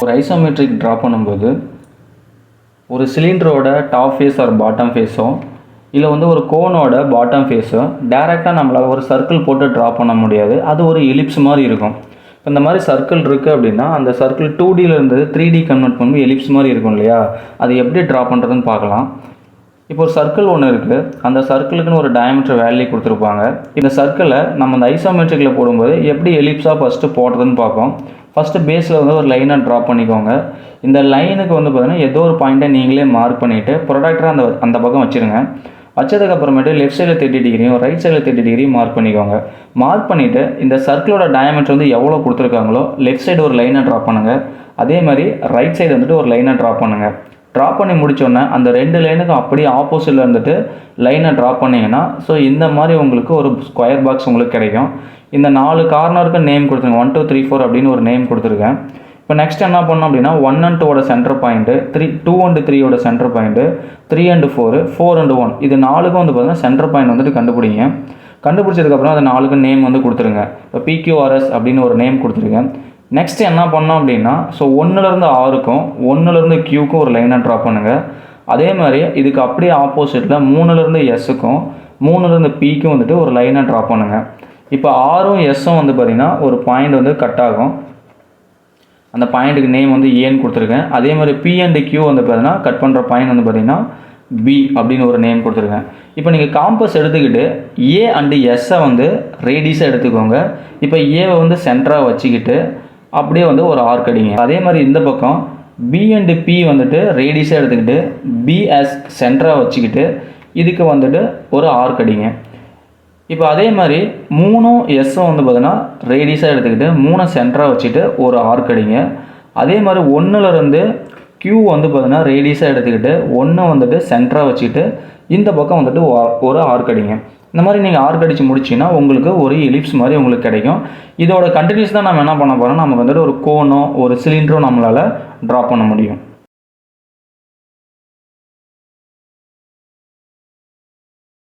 ஒரு isometric draw பண்ணும்போது ஒரு சிலிண்டரோட டாப் ஃபேஸ் ஆர் பாட்டம் ஃபேஸோ இல்லை வந்து ஒரு கோனோட பாட்டம் ஃபேஸோ டேரெக்டாக நம்மளால் ஒரு சர்க்கிள் போட்டு ட்ரா பண்ண முடியாது. அது ஒரு எலிப்ஸ் மாதிரி இருக்கும். இப்போ இந்த மாதிரி சர்க்கிள் இருக்குது அப்படின்னா அந்த சர்க்கிள் 2Dலேருந்து 3D கன்வெர்ட் பண்ணி எலிப்ஸ் மாதிரி இருக்கும் இல்லையா, அது எப்படி ட்ரா பண்ணுறதுன்னு பார்க்கலாம். இப்போ ஒரு சர்க்கிள் ஒன்று இருக்குது. அந்த சர்க்கிளுக்குன்னு ஒரு டயமீட்டர் வேல்யூ கொடுத்துருப்பாங்க. இந்த சர்க்கிளை நம்ம அந்த ஐசோமெட்ரிக்கில் போடும்போது எப்படி எலிப்ஸாக ஃபஸ்ட்டு போடுறதுன்னு பார்ப்போம். ஃபஸ்ட்டு பேஸில் வந்து ஒரு லைனை ட்ரா பண்ணிக்கோங்க. இந்த லைனுக்கு வந்து பார்த்தீங்கன்னா ஏதோ ஒரு பாயிண்ட்டை நீங்களே மார்க் பண்ணிவிட்டு ப்ரொடக்டரை அந்த பக்கம் வச்சுருங்க. வச்சதுக்கப்புறமேட்டு லெஃப்ட் சைடில் 30 டிகிரியும் ரைட் சைடில் 30 டிகிரியும் மார்க் பண்ணிக்கோங்க. மார்க் பண்ணிவிட்டு இந்த சர்க்கிளோட டயமீட்டர் வந்து எவ்வளோ கொடுத்துருக்காங்களோ லெஃப்ட் சைடு ஒரு லைனை ட்ரா பண்ணுங்கள். அதே மாதிரி ரைட் சைடு வந்துட்டு ஒரு லைனை ட்ரா பண்ணுங்கள். ட்ரா பண்ணி முடித்தோடனே அந்த 2 லைனுக்கும் அப்படியே ஆப்போசிட்டில் இருந்துட்டு லைனை ட்ரா பண்ணிங்கன்னா ஸோ இந்த மாதிரி உங்களுக்கு ஒரு ஸ்கொயர் பாக்ஸ் உங்களுக்கு கிடைக்கும். இந்த 4 கார்னருக்கு நேம் கொடுத்துருங்க. 1 2 3 4 அப்படின்னு ஒரு நேம் கொடுத்துருக்கேன். இப்போ நெக்ஸ்ட் என்ன பண்ணோம் அப்படின்னா 1 and 2ஓட சென்டர் பாயிண்ட்டு, 2 and 3ஓட சென்டர் பாயிண்ட்டு, 3 and 4, 4 and 1 இது 4க்கும் வந்து பார்த்தீங்கன்னா சென்டர் பாயிண்ட் வந்துட்டு கண்டுபிடிங்க. கண்டுபிடிச்சதுக்கப்புறம் அது 4க்கும் நேம் வந்து கொடுத்துருங்க. இப்போ PQRS அப்படின்னு ஒரு நேம் கொடுத்துருங்க. நெக்ஸ்ட் என்ன பண்ணோம் அப்படின்னா ஸோ 1லேருந்து 6க்கும் 1லேருந்து Qக்கும் ஒரு லைனை ட்ரா பண்ணுங்கள். அதே மாதிரி இதுக்கு அப்படியே ஆப்போசிட்டில் 3லேருந்து Sக்கும் 3லேருந்து Pக்கும் வந்துட்டு ஒரு லைனை ட்ரா பண்ணுங்கள். இப்போ Rம் Sம் வந்து பார்த்திங்கன்னா ஒரு பாயிண்ட் வந்து கட் ஆகும். அந்த பாயிண்ட்டுக்கு நேம் வந்து ஏன்னு கொடுத்துருக்கேன். அதே மாதிரி P and Q வந்து பார்த்தீங்கன்னா கட் பண்ணுற பாயிண்ட் வந்து பார்த்திங்கன்னா B அப்படின்னு ஒரு நேம் கொடுத்துருக்கேன். இப்போ நீங்கள் காம்பஸ் எடுத்துக்கிட்டு A and Sஐ வந்து ரேடிஸாக எடுத்துக்கோங்க. இப்போ ஏவை வந்து சென்டராக வச்சுக்கிட்டு அப்படியே வந்து ஒரு ஆர்க் அடிங்க. அதே மாதிரி இந்த பக்கம் B and P வந்துட்டு ரேடிஸாக எடுத்துக்கிட்டு BS சென்டராக வச்சுக்கிட்டு இதுக்கு வந்துட்டு ஒரு ஆர்க் அடிங்க. இப்போ அதே மாதிரி 3ம் Sம் வந்து பார்த்தீங்கன்னா ரேடிஸாக எடுத்துக்கிட்டு 3 சென்டராக வச்சுட்டு ஒரு ஆர்க் அடிங்க. அதே மாதிரி 1லேருந்து Q வந்து பார்த்தீங்கன்னா ரேடிஸாக எடுத்துக்கிட்டு 1 வந்துட்டு சென்டராக வச்சுக்கிட்டு இந்த பக்கம் வந்துட்டு ஒரு ஆர்க் அடிங்க. இந்த மாதிரி நீங்கள் ஆர்க் அடித்து முடிச்சிங்கன்னா உங்களுக்கு ஒரு எலிப்ஸ் மாதிரி உங்களுக்கு கிடைக்கும். இதோட கண்டினியூஸ் தான் நம்ம என்ன பண்ண போகிறோம், நமக்கு வந்துட்டு ஒரு கோனோ ஒரு சிலிண்டரோ நம்மளால் ட்ரா பண்ண முடியும்.